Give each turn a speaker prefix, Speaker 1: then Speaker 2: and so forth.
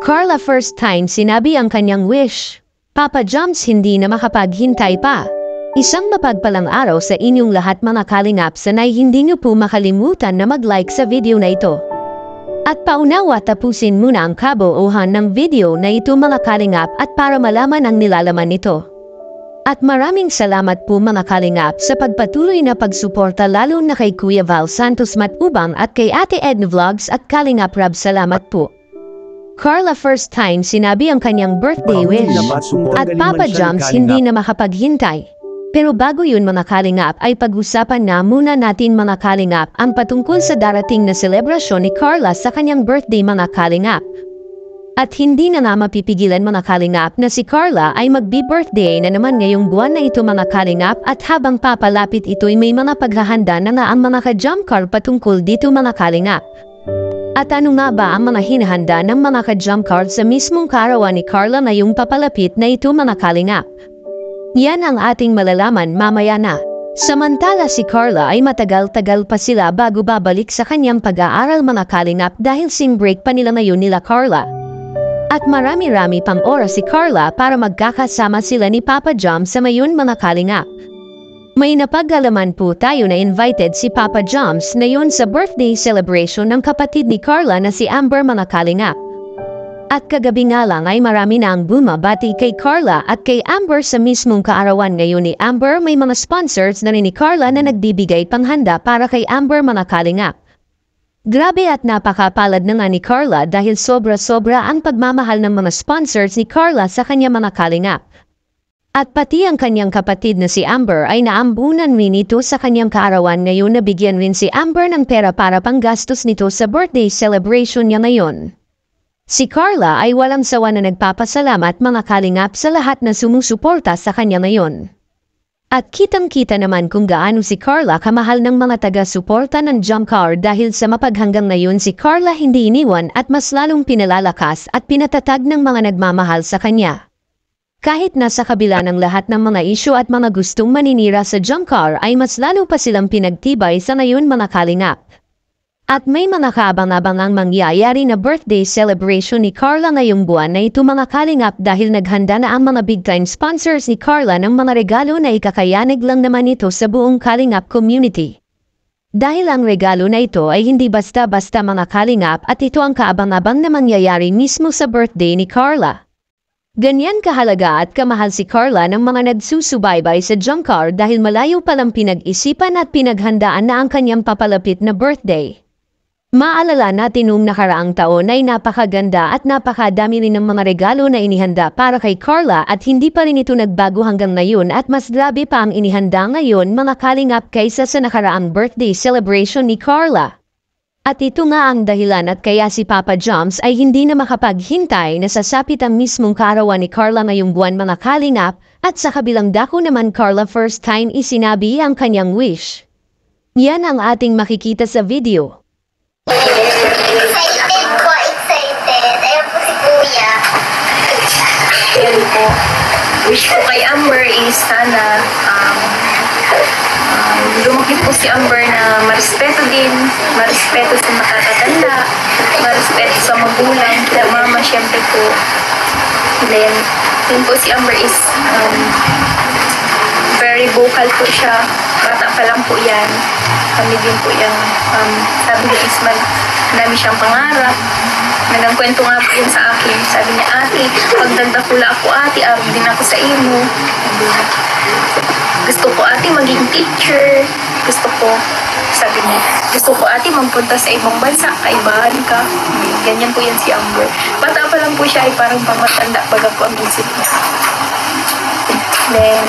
Speaker 1: Carla first time sinabi ang kanyang wish. Papa Joms hindi na makapaghintay pa. Isang mapagpalang araw sa inyong lahat mga kalingap, sanay hindi niyo po makalimutan na mag-like sa video na ito. At paunawa tapusin muna ang kabuuhan ng video na ito mga kalingap at para malaman ang nilalaman nito. At maraming salamat po mga kalingap sa pagpatuloy na pagsuporta lalo na kay Kuya Val Santos Matubang at kay Ate Edna Vlogs at Kalingap Rab, salamat po. Carla first time sinabi ang kanyang birthday wish at Papa Joms hindi na makapaghintay. Pero bago yun mga kalingap ay pag-usapan na muna natin mga kalingap ang patungkol sa darating na selebrasyon ni Carla sa kanyang birthday mga kalingap. At hindi na nga mapipigilan mga kalingap na si Carla ay magbi-birthday na naman ngayong buwan na ito mga kalingap, at habang papalapit ito'y may mga paghahanda na nga ang mga ka-jump patungkol dito mga kalingap. At ano nga ba ang mga hinahanda ng mga ka-jump sa mismong karawan ni Carla na yung papalapit na ito mga kalingap? Yan ang ating malalaman mamaya na. Samantala si Carla ay matagal-tagal pa sila bago babalik sa kanyang pag-aaral mga kalingap dahil sing break pa nila ngayon nila Carla. At marami-rami pang oras si Carla para magkakasama sila ni Papa Joms sa mayon mga kalingap. May napag-alaman po tayo na invited si Papa Joms na yun sa birthday celebration ng kapatid ni Carla na si Amber mga kalingap. At kagabi nga lang ay marami na ang bumabati kay Carla at kay Amber sa mismong kaarawan ngayon ni Amber. May mga sponsors na ni Carla na nagbibigay panghanda para kay Amber mga kalingap. Grabe at napakapalad na nga ni Carla dahil sobra-sobra ang pagmamahal ng mga sponsors ni Carla sa kanya mga kalingap. At pati ang kanyang kapatid na si Amber ay naambunan rin ito sa kanyang kaarawan ngayon na bigyan rin si Amber ng pera para panggastos nito sa birthday celebration niya ngayon. Si Carla ay walang sawa na nagpapasalamat mga kalingap sa lahat na sumusuporta sa kanya ngayon. At kitang-kita naman kung gaano si Carla kamahal ng mga taga-suporta ng Jump Car dahil sa mapaghanggang ngayon si Carla hindi iniwan at mas lalong pinalalakas at pinatatag ng mga nagmamahal sa kanya. Kahit nasa kabila ng lahat ng mga isyu at mga gustong maninira sa Jump Car ay mas lalo pa silang pinagtibay sa ngayon mga kalingap. At may mga kaabang-abangang mangyayari na birthday celebration ni Carla ngayong buwan na ito mga kalingap dahil naghanda na ang mga big-time sponsors ni Carla ng mga regalo na ikakayanig lang naman ito sa buong Kalingap community. Dahil ang regalo na ito ay hindi basta-basta mga kalingap at ito ang kaabang-abang na mangyayari mismo sa birthday ni Carla. Ganyan kahalaga at kamahal si Carla ng mga nagsusubaybay sa Jump Car dahil malayo palang pinag-isipan at pinaghandaan na ang kanyang papalapit na birthday. Maalala natin noong nakaraang taon ay napakaganda at napakadami rin ng mga regalo na inihanda para kay Carla at hindi pa rin ito nagbago hanggang ngayon at mas grabe pa ang inihanda ngayon mga kalingap kaysa sa nakaraang birthday celebration ni Carla. At ito nga ang dahilan at kaya si Papa Joms ay hindi na makapaghintay na sasapit ang mismong kaarawan ni Carla ngayong buwan mga kalingap, at sa kabilang dako naman Carla first time isinabi ang kanyang wish. Yan ang ating makikita sa video.
Speaker 2: Excited po, excited. Ayun po si Kuya.
Speaker 3: Yan po. Wish ko kay Amber is sana lumaki po si Amber na marespeto din, marespeto sa makatatanda, marespeto sa magulang, sa mama syempre po. Then, yun po si Amber is very vocal po siya. Bata pa lang po yan. Kami din po yan. Sabi niya is marami siyang pangarap. Nagkwento nga po yun sa akin. Sabi niya, ate, pag nagdakula ako ate, din ako sa imo. Gusto ko ate maging teacher. Sabi niya, gusto ko ate magpunta sa ibang bansa, kaibahan ka. Ganyan po yan si Amber. Bata pa lang po siya ay parang pamatanda pag ako ang isip niya. Then,